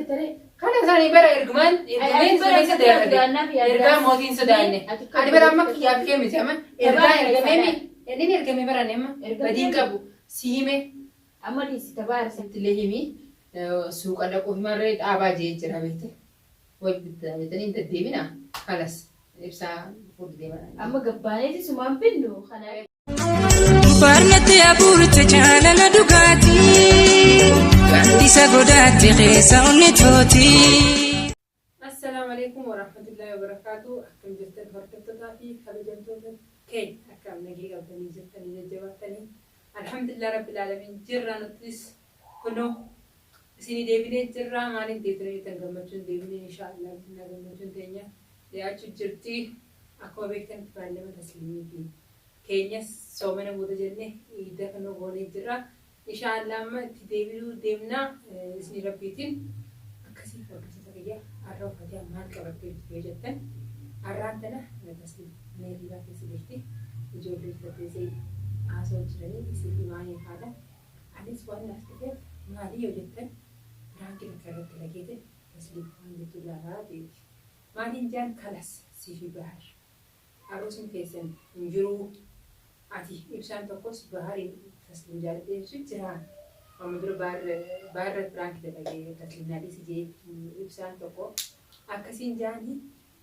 ترى كان ثاني برا إرجمان سليس إرجام موتين سوداني أنا برا ما كيا بكيم تيما إرجامي يعني إرجامي برا نما بدين كابو سيمة أما دي ستبار تلهيمي سوق على كوه مرة أباجي جرا بيته وبتاني أنت ديمنا خلاص إبسا فود ديمنا أما قبانة دي سمان بينو خنا فارنت يا بورت جانا ندوغاتي كانتي سغوداتي خيسا ونتوتي. السلام عليكم ورحمة الله وبركاته. أحكم جستن هرتبتها في خبجنتوتن كي أحكم نجي قبلني جستني نجواتني الحمد لله رب العالمين جرا نتلس كنو سيني ديبني جرا مالين ديبني تنقمتون ديبني إن شاء الله تنقمتون تانية لأجل جرتي أكو بيكتن فعلما تسليمي في كينيا سومنا بودا جنة إذا كانوا بوني جرا إن شاء الله ما تديبلو ديمنا سيني ربيتين أكسي فرقسي سكيا أروح هذا مال كبرتي بيجتن أرانتنا نتسليم نيريبا كيسي بيجتي جولي فتيسي عاصل جراني يصير معي هذا أنا سؤال نفسي ما لي وجدت راكي نكرت لقيته تسليم عندي طلع هذه ما لي جان خلاص سيفي بحر أروسم كيسن نجرو عادي إبسان تقص بحري تسليم جالتي شو جران ومدرو بار فرانك تلاقي تسليم نادي سجى إبسان تقو أكسين جاني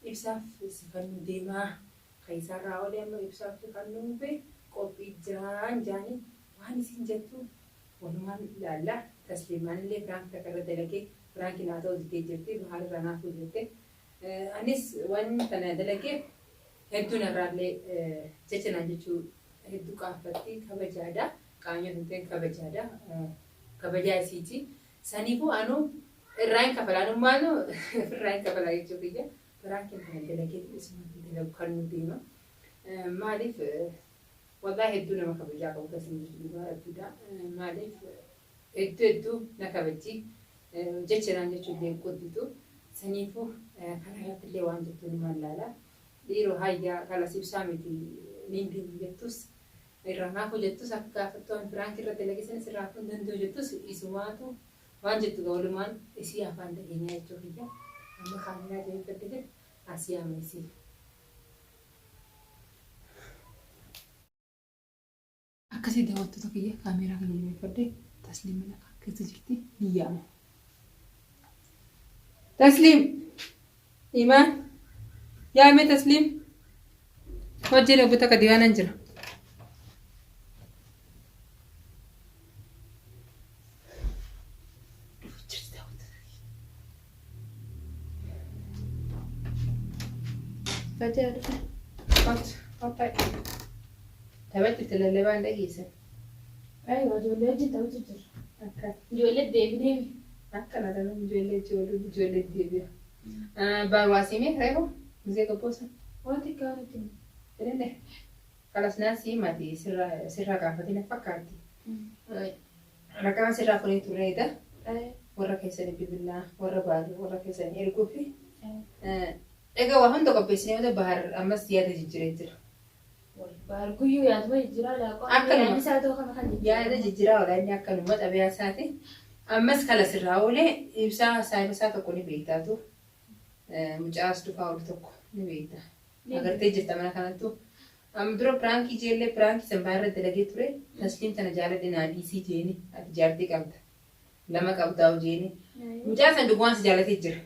إبساف سفن ديما خيسار راولي أما إبساف سفن به kopi jani wani sinjatu wanuman lalla tasliman le prank takara delake prank inato dite jirti bahar rana ko jirte anis wan tana delake heddu narale chechena jichu heddu qafatti kabajada qaanya tunten kabajada kabaja siti sanifu anu rain kafalanu manu rain kafala jichu biya prank tana delake isma delak kanu dima malif والله الدنيا ما كبجاك وكسم الجبار الدنيا ما ليف الدو نكبتي جتنا نجتو بين قدتو سنيفو كان هيا اللي وانجتو نمان لالا ديرو هايا كلا سيب سامتي نيندي جتوس الرناكو جتوس أكا فتون فرانك رتلقي سنة سرافون دندو جتوس إسماتو وانجتو قولمان إسيا فاند إنيا جتو هيا أما خامنا جاي فتلقي آسيا ميسي أكسي دعوت تكية كاميرا كنيمة فردي تسليم لك كذا جرتي نيامه تسليم إيمان يا إيمان تسليم وجهنا بتاعك ديوان أنجلا فجأة قط تبعت تلالي بان دقيسة أيوة جولة جدا وتجر أكا جولة ديبني أكا لا تنو جولة ديبيا بارواسيمي رأيو زي كبوسة وانتي كانت تلالي خلاص ناسي ما دي سرا كافتي نفكرتي ركان سرا فني توريدا ورا كيسني بيبلا ورا بار ورا كيسني إركوفي إيجا وهم تقبسني وده بحر أما سيادة جيجريتر باركويو يا دوي جرا لا كو أكلم ساعتو كما خلي يا ده جيجرا ولا إني أكلم ما تبي أساتي أمس كلا سراولة يبسا سايب ساتو كوني بيتاتو مجاز تفاول تكو نبيتا أگر تيجي تمنا كانتو درو برانكي جيلة برانكي سنبارة دلقي توري تسليم تنجالة دينادي سي جيني أتجارتي كابتا لما كابتاو جيني مجاز ندوان سجالة تجر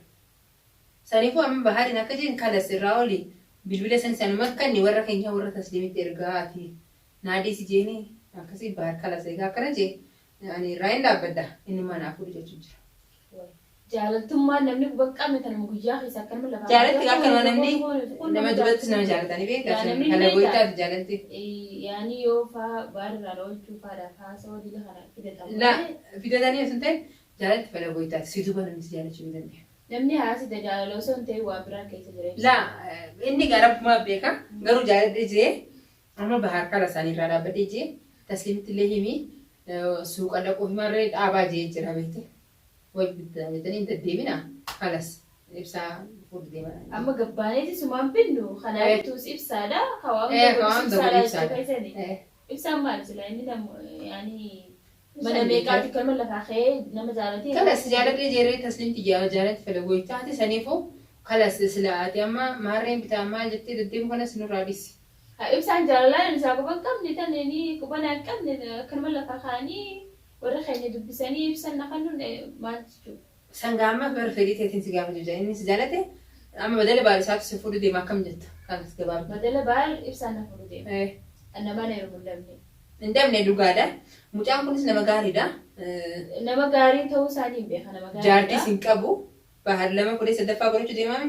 سانيفو أمم بحاري نكجين كلا سراولي bilbila san sanuma kanni warra keenya warra tasliimitti ergaati naadii si jeeni akkasii baar kala seegaa akkana jee ani raayin dhaabbadda inni manaa fuudhu jechuu jira. Jaalattummaan namni baqqame kan guyyaa keessa akkanuma lafa. Jaalatti akkanuma namni nama duratti nama jaalatanii beekaa kana goytaati jaalatti. Yaani yoo faa baarraa oolchuu faadhaa faasoo dila kana fidatamu. La fidatanii osoo hin ta'in jaalatti fala goytaati si duba namni si jaalachuu ni danda'a. namni haasi tajaajilu osoo hin ta'in waa biraan keessa jira. Laa inni garabuma beeka garuu jaaladhee jee amma bahar kala isaanii irraa dhaabbadhee jee tasliimitti illee himi suuqa dhaquu himarree dhaabaa jee jira beekte way bittaa jettanii hin deddeebina kalas ibsaa fuudhu deeman. Amma gabbaaneeti sumaan binnu kanaafituus ibsaadha kawaam ibsaadha ibsaan maal jira inni yaani mana meeqaati kan lafa kee nama jaalati kalas jaalatee jeeree tasliimti jaalati falagoo taate saniifuu kalas silaati amma maarreen bitaa maal jettee deddeemu kanas nurraa dhisi. ibsaan jaalalaa isaa qaban qabne tanneeni qubanaa qabne kan lafa kaanii warra keenya dubbisanii ibsan naqannuun maal jechuudha. Sangaama barfedii teetiin si gaafa jira inni si jaalate amma badala baal isaatu si fuudhu deema akkam jetta kanas gabaabaa. Badala baal ibsaan na fuudhu deema. Nama na yeroo damne. Indamne dhugaadha. Mucaan kunis nama gaariidha. Nama gaarii ta'uu isaanii hin beekan nama gaariidha. Jaartii sin qabu bahar lama kudee sadaffaa godhachuu deemame.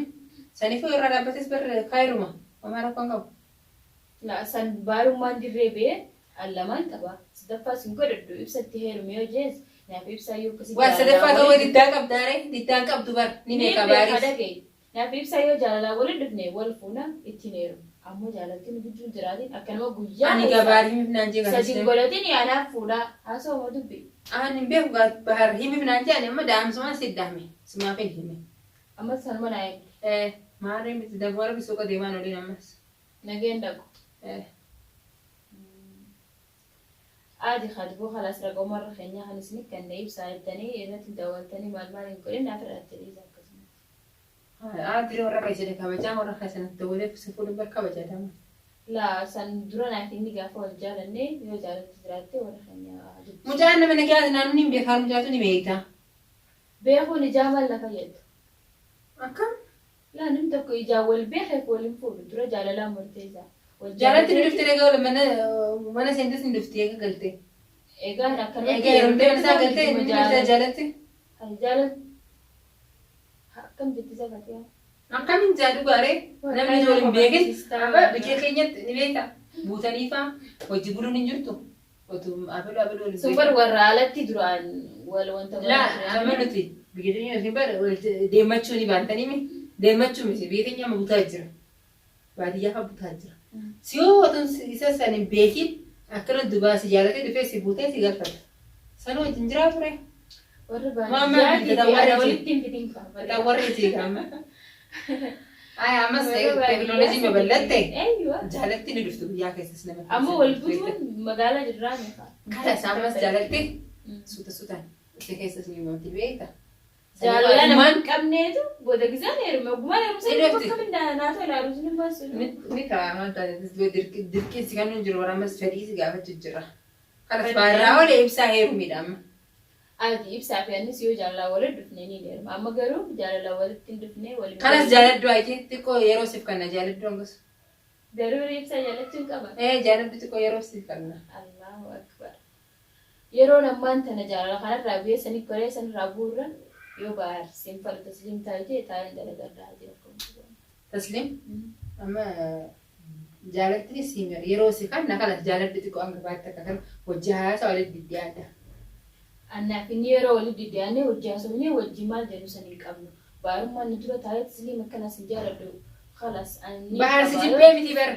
Saniifuu irraa dhaabbates bar kaayiruma. Homaa rakkoon qabu. San baarummaan dirree bee allamaan qaba. Sadaffaa sin godhadhu ibsatti heerume yoo jees naaf ibsaa yoo akkasii. Waan sadaffaa ta'uu diddaa qabdaare diddaan qabdu bar ni meeqa baaris. Naaf ibsaa yoo jaalalaa waliin dhufne wal fuuna ittiin heerumu. Ammoo jaalattiin gidduu jiraatiin akkanuma guyyaa. Ani gabaarii himifnaan jee gaafis. Sadii godhatiin yaanaaf fuudhaa haasawuma dubbi. Ani hin beeku bahar himifnaan jee ani amma daa'imsumaan siddaame simaaf hin hime. Ammas sanuma naa eegu. Maarreen biti dagwara bisuuqa deemaan oliin ammas. Nageen dhaqu. Aadi khadiboo khalaas raqoo marra keenyaa kan isin kanneen ibsaa jettanii irratti daawwattanii maal hin godhin naaf irratti akkasuma. Aadri warra keessatti kabajaa warra keessatti waliif si fuudhu bar kabajaadhamu. Laa san dura naaf inni gaafa wal jaalannee yoo jaalatti jiraatte warra keenyaa. Mucaan nama nagaa naannoon hin beekaan mucaatu ni beekta. Beekuun ijaa maal na fayyadu? Akkam? Laa namni tokko ijaa wal beekee waliin fuudhu dura jaalalaan murteessaa. Jaalatti ni dhuftee egaa mana seentis ni dhuftee egaa galtee. Egaa akkanuma. Egaa yeroo mana isaa galtee ni dhuftee jaalatti. Jaalatti. Akkam jetti safatiyaa. Akkamiin jaadu gaaree namni waliin beekin biyya keenyatti ni beekta. Buutaniifaa hojii buluun hin jirtu. Otuu abaluu waliin. Super warra alatti duraan wal wanta. Laa amma nuti biyya keenya bara deemmachuu ni baantanii mi deemmachuu miti biyya keenya amma butaa jira. Baadiyyaa kan butaa jira. Siyoo otoo isa san hin beekin akkana dubaasi jaalatee dhufee si buutee si galfata. Sanuu wajjin jiraa ture. Warra baadiyyaa walitti hin fitin fa'a. Warri itti gaama. Ay ammas teknoolojii babal'atte jaalatti ni dhuftu biyyaa keessas nama. Ammoo wal butuun magaalaa jirraa meeqa? Kanas ammas jaalatti suutaan ishee keessas ni mooti beekta. Jaalala nama hin qabneetu booda gisaan heerume ogumaan heerumsa bakka mindaa naatoo ilaalu sun hin baasu. Ni karaa maal dirqeessi kan nuyi jiru waramas fedhii si gaafachuu jira. Kanas baarraa olee ibsaa heerumiidha amma. Ati ibsaa fi annis yoo jaalalaa walitti dhufnee ni heeruma. Amma garuu jaalalaa walitti hin dhufnee waliin. Kanas jaaladdu ajee xiqqoo yeroo siif kanna jaaladdu hangas. Daruu ibsaa jaalachuun qaba. Jaaladdu xiqqoo yeroo siif kanna. Allahu akbar. Yeroo ammaan tana jaalala kanarraa bu'ee sanii koree sanirraa bu'uurra. Yo baar simple taslim taayee taayee dalagaa jira kun. Taslim? Amma jaalatti siimir yeroo si kan nakalas jaaladdu xiqqoo hanga baatti akka kan hojii haasaa walitti dhiyaata. Annaaf inni yeroo walitti dhiyaanne hojii haasofnee wajjin maal jedhu sanii qabnu. Baarummaan ni dura taayee taslim akkanas hin jaaladdu. Khalas anni. Baar si jibbee miti bar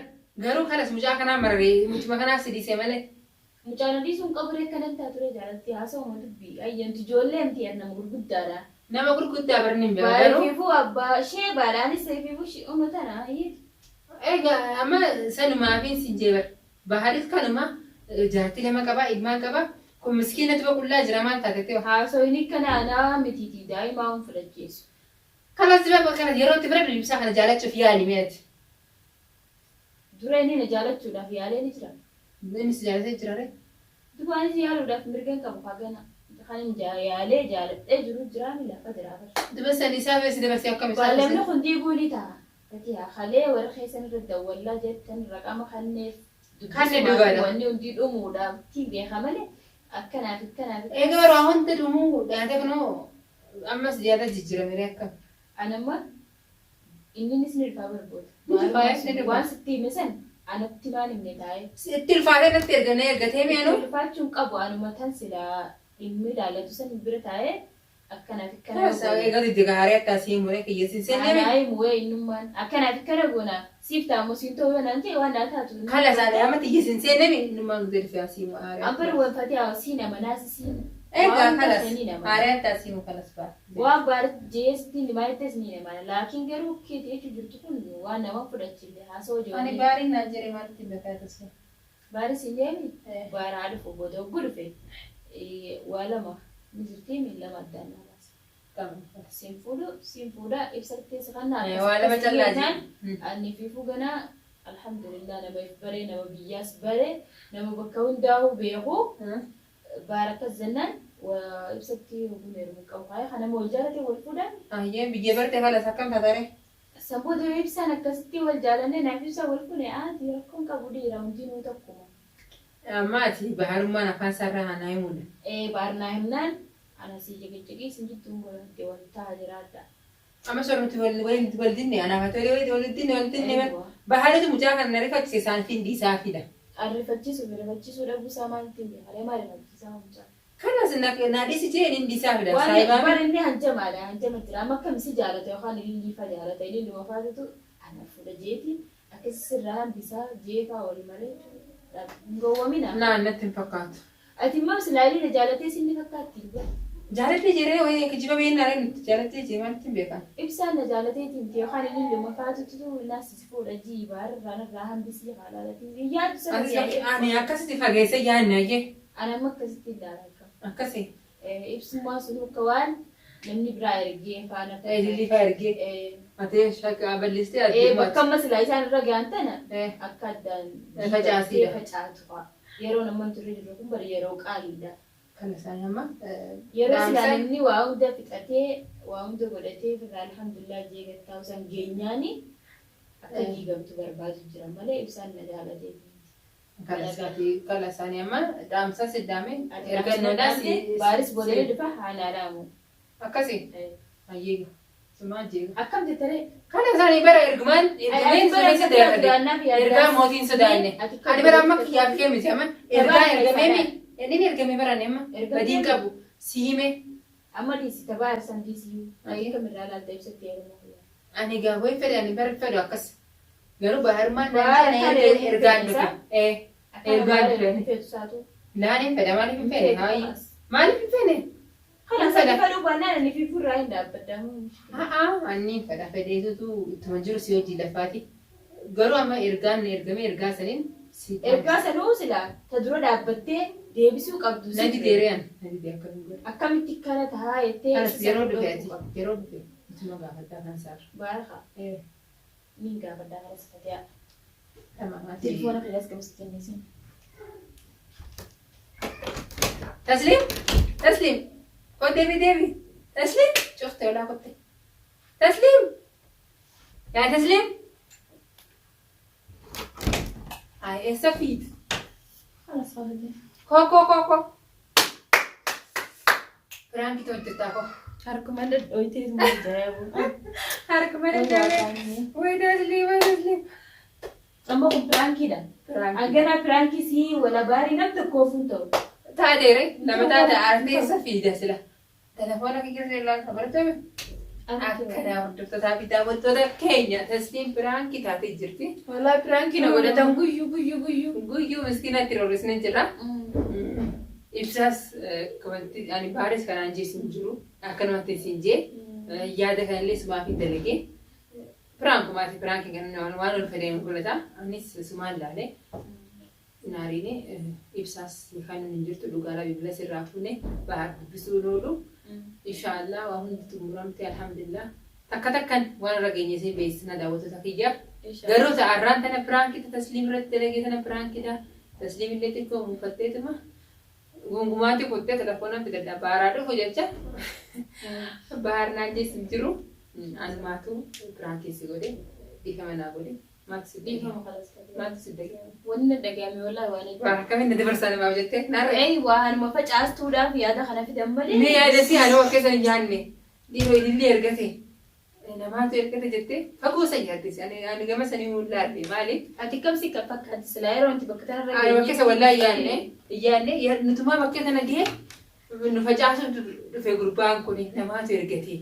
garuu kanas mucaa kanaa marree mucuma kanaaf si dhiisee malee. Mucaan adiisuun qaburee kanan taatuure jaalatti haasawuma dubbii ayyanti ijoollee miti nama gurguddaadha. Nama gurguddaa barni hin beeku. Baay'eefiifuu abbaa ishee baadhaanis ta'eefiifuu uummatana ayyee. Egaa amma sanumaafiin si jeebar. Baharis kanuma jaartii lama qaba ilmaan qaba. Kun miskiina tuba qullaa jira maal taatee haasoo inni kanaanaa mitiitii daa'imaa hin fudhacheessu. Kanas dibaa kana yeroo itti bira ibsaa kana jaalachuuf yaali meeti. Dura inni na jaalachuudhaaf yaalee ni jira. Inni si jaalatee jira ree? Dubaanis yaaluudhaaf mirga hin qabu hagana. Kan yaalee jaaladhee jiru jiraani lafa jiraafar. Duba sani isaa beesi dabarsee akkam isaa beesi. Baalamni kun diiguu ni ta'a. Ati haalee warra keessan irra dawwallaa jettan raqama kanneef. Kanne dubaadha. Wanni hundi dhumuudhaaf tiin beeka malee akkanaaf. Egaa yeroo hunda dhumuu dhaatee kunoo ammas jaala jijjiiramiree akkam. Anamma inninis ni dhufaa barbaada. Waan sitti hime san anatti maan himne taa'ee. Itti ulfaatee natti ergatee mi'aanu. Ulfaachuun qabu anuma tan silaa dhimmi ilaalatu san bira taa'ee akkanaaf egaa itti gaarii akkasii muree kiyyeessin seenname. Anaayi mu'ee innummaan akkanaaf akkana goona siif taa'amu siin ta'uu yoo naan ta'e waan naa taatu. Kala isaanii amma kiyyeessin seenname innummaan guddaa dhufee asii mu'aaree. Ambar wanfate asii nama naasi siin. Egaa kalas aarii adda asii mu kalas ba'a. Waan baara jeestiin dimaayittees ni nama laakiin garuu keetii jechuun jirtu kun waan nama fudhachiifte haasoo hojii. Ani baariin naan jedhee maalitti beekaa tasuma. Baari siin deemi baara haadha fobboote ogguu dhufe. waa lama ni jirti min lama addaan naas. Simfuudha ibsattee safannaa. Waa lama callaa ani fi fuganaa alhamdulillah nama bare nama biyyaas bare nama bakka hundaa'u beeku baraka zannan wa ibsatti hubuneeru qabu kana mo jaalate wal fuudhan. Ayyeen biyya barte kala sakkam tatare. Saboota ibsaan akkasitti wal jaalanne naaf ibsa wal fuune aati rakkoon qabu dhiira hundinuu tokkuma. Maati baharummaan afaan sarara hanaa himuudha. Baarnaa himnaan ana si jigijigi sinjittuun godhante wal ta'a jiraadha. Amma sorumti wal dinne anaaf atole wal dinne baharitu mucaa kan narifachiise isaan findi isaa fida. Rifachiisu dhabuusaa maaltiin beekalee maal rifachiisaa mucaa. Kanas naadhisi jee inni isaa fida. Waan inni hanjamaadha hanjama jira amma akkamisi jaalata yookaan inni ifa jaalata inni dhuma faatutu ana fuudha jeetiin akkasii sirraa hambisaa jeefaa wali malee. Gowwamina. Naannatti hin fakkaatu. Ati immoo silaalii jaalatee sinni fakkaatti. Jaalatee jiree wayii kijiba beeknaa nuti jaalatee jiree maalitti hin beekan. Ibsaan na jaalatee timti yookaan inni dhuma faatutu naasisi fuudha jiibaar irraa hambisii haalaalatiin yaadu sana. Ani akkasitti fageessa yaadnaayyee. Ana amma akkasitti ilaalaa. Akkasii. Ibsummaa sun akka waan namni biraa ergee faana. Lillifaa ergee. Atee shakka bal'istee arginu. Bakka amma silaa isaan irra gahan tana akka addaan facaatu fa'a. Yeroo namoonni turre jirru kun bari yeroo qaaliidha. Kan isaan amma. Yeroo silaa namni waa hunda fixatee waa hunda godhatee firraa alhamdulillah jeegattaa isaan geenyaani akka diigamtu barbaadu jira malee ibsaan na jaalatee. Kala isaanii amma dhaamsa siddaame ergannoodhaas baaris boodee dhufa haala dhaamu. Akkasii. Ayyee. Sumaa jeega. Akkam jettare. Kala isaanii bara ergumaan ergaa mootiin sodaanne. Ani bara amma kiyyaaf kee miti amma ergaa ergameemi. Inni ergame barane amma badiin qabu si hime. Amma dhiisi tabaa irsan dhiisii. Ayyee kamirraa laalta ibsatti yeroo. Ani gaawwee fedhe ani bara fedhu akkas. Garuu baharmaan ergaan dhufe. Ergaan dhufe. Laaniin fedha maaliif hin fedhe? Maaliif hin fedhe? Kana fedhuu baannaan inni fi furraa hin dhaabbatamu. Anniin fedha fedheetutu ittuma jiru si hojii lafaati. Garuu amma ergaan ergame ergaa saniin si. Ergaa sanuu silaa ta dura dhaabbattee deebisuu qabdu. Nadi deerean. Nadi deekkamiin. Akkamitti kana tahaa jettee. Kanas yeroo dhufe yeroo dhufe ituma gaafadhaa kan saarra. Baaraka. Niin gaafadhaa kanas fatea. Tamam. Telefoona filas qabsi kennisin. Taslim. Taslim. Kau Devi. Taslim. Cufte ulah kote. Taslim. Ya Taslim. Ay Safid. خلاص خلاص. Ko. Berang kita untuk tahu. Harkumanda oite semua jayabu. Harkumanda jayabu. Wait Taslim. Amma ku pranki dah. Agana pranki si wala bari nam to kofun to. Tadere, lama tada arti Safida sila. Telefoona kikir sila kabartu. Akkana hordofta tapi daawwattoota keenya Tasliim pranki taatee jirti. Wala pranki na godhatan Guyyuu miskiinatti roorrisne jira. Ibsaas kabanti ani baaris kanaan jeesin jiru. Akkanumatti isin jee yaada kanallee sumaa fi dalagee. Prankumaati pranki kan waan ol fedheemu godhata. Anis sumaan laale. Naariin ibsaas kan hin jirtu dhugaala bibila sirraa fuune bahar dubbisuu oolu. Inshaallah waa hundi xumuramte alhamdulillah. Takkan waan irra geenye isin beeksisna daawwattoota kiyyaaf. Garuu ta'arraan tana pirankita Tasliim irratti dalagee tana pirankita Tasliim illee xiqqoo muunfatteetuma gungumaatti qottee telefoonaan fidadha baaraa dhufu jecha baar naan jeesin jiru anumaatu pirankisi godhe dhiifama naa godhe maati siddagi wanni dhagahame wallahi waan waan akkamiin dabarsaa namaaf jettee naarra waanuma facaastuudhaaf yaada kana fidan malee mee yaada si haaloo akkeessa hin nyaanne dhiiroo ilillee ergate namaatu ergate jettee fagoo san yaaddesi ani gama sanii mul'aadhe maali ati kamsi kan fakkaatti silaa yeroo inti bakka tanarra ani bakkeessa wallaahi iyyaanne nutumaa bakkee tana gahee nu facaasu dhufe gurbaan kun namaatu ergate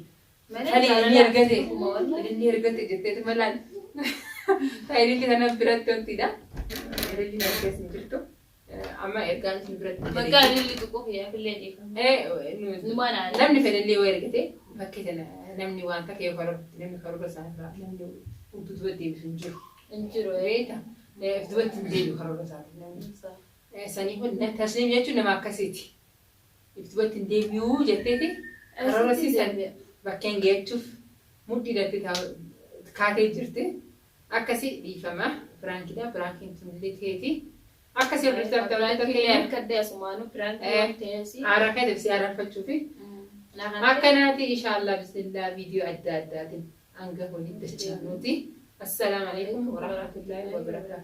inni ergate jetteetu malaan ililli kana biratti wantidha ililli ergees hin jirtu amma ergaan sun biratti bakka ililli tuquuf yaafillee dhiifama namni fedhallee waa ergate bakkee tana namni waan takee namni karoora isaanirraa namni duuba deebisu hin jiru reeta dubatti hin deebiu karoora isaati sanii kun Tasliim jechuun nama akkasiiti يفتوت نديميو جتتي راسي سن بكين جيتشوف مودي دتي كاتي جرتي أكاسي دي فما فرانكيدا فرانكين تمليتيتي أكاسي رجعت تبلت كلام كده سمانو برانك تيسي عارفة بس عارفة تشوفي ما كانت إن شاء الله بسم الله فيديو أدات أنقهوني تشتغلوتي السلام عليكم ورحمة الله وبركاته